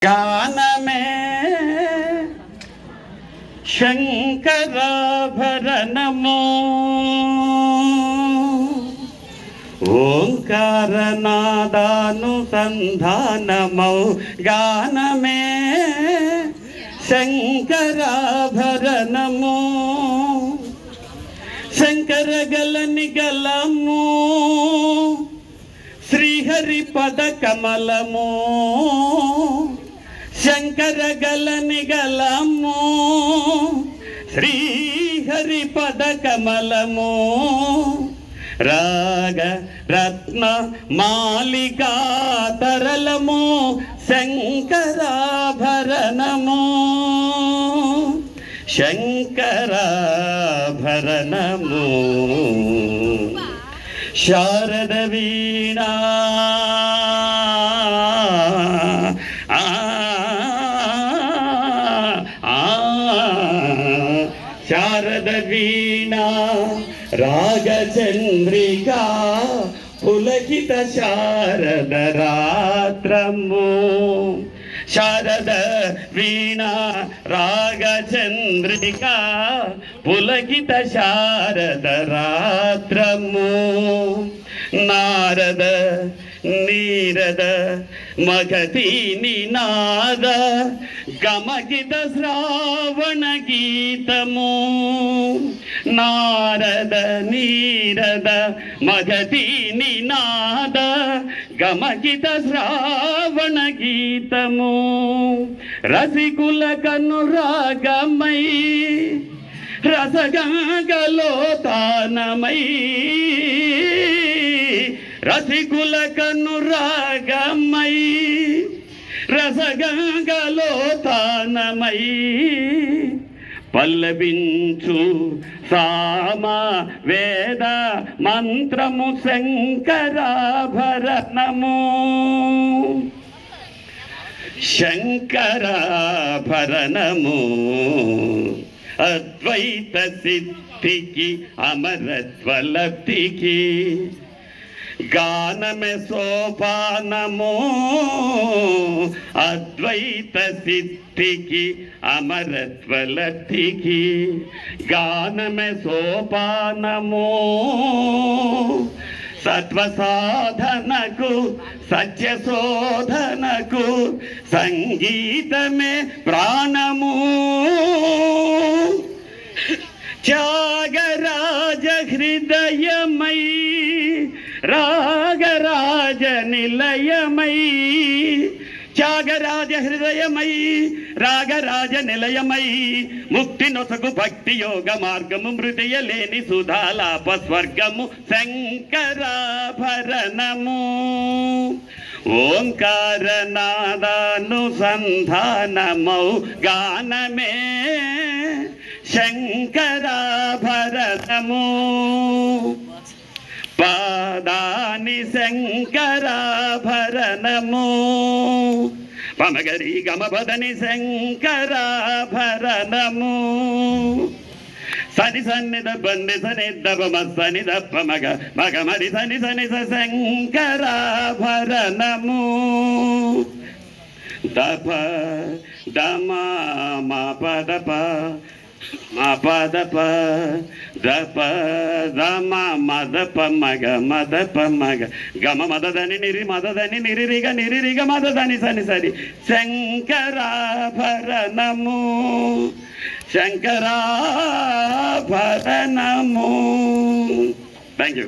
గానమే శంకరాభరణము ఓంకారనాదానుసంధానమౌ గానమే శంకరాభరణము శంకరగలని గలము శ్రీహరి పద కమలము శంకరగలని గలము శ్రీహరి పద కమలము రాగ రత్న మాలికా తరలము శంకరాభరణము శంకరాభరణము శారద వీణా శారద వీణా రాగచంద్రికా పులకిత శారద రాత్రము శారద వీణా రాగచంద్రికా పులకిత శారద రాత్రము నారద నీరద మగతి నినాద గమగిత శ్రావణ గీతము నారద నీరద మగతి నినాద గమగిత శ్రావణ గీతము రసికుల కనురాగమై రసగంగలోతానమై రసికుల కనురాగమై రసగంగలోతానమై పల్లవించు సామ వేద మంత్రము శంకరాభరణము శంకరాభరణము అద్వైత సిద్ధికి అమరత్వలబ్ధికి గానమే సోపానము అద్వైత సిద్ధికి అమరత్వలబ్ధికి గానమే సోపానము సత్వ సాధనకు సత్య శోధనకు సంగీతమే ప్రాణము త్యాగరాజ హృదయమై రాగరాజ నిలయమై త్యాగరాజ హృదయమై రాగరాజ నిలయమై ముక్తి నొసగు భక్తి యోగ మార్గము మృతియ లేని సుధాలాప స్వర్గము శంకరాభరణము ఓంకారనాదానుసంధానమౌ గానమే శంకరాభరణము పాదాని శంకరాభరణము పమగరి గమపదని శంకరాభరణము సని సన్నిధ బంది సని దమ సని దప్ప మగ మగ మరి సని సని శంకరాభరణము దప దమ మా పదప మా పదప దప దమ మదప మగ మదప మగ గమ మదని నిరి మదని నిరిరిగ నిరిరిగ మదని సని సరి శంకరాభరణము శంకరాభరణము. Thank you.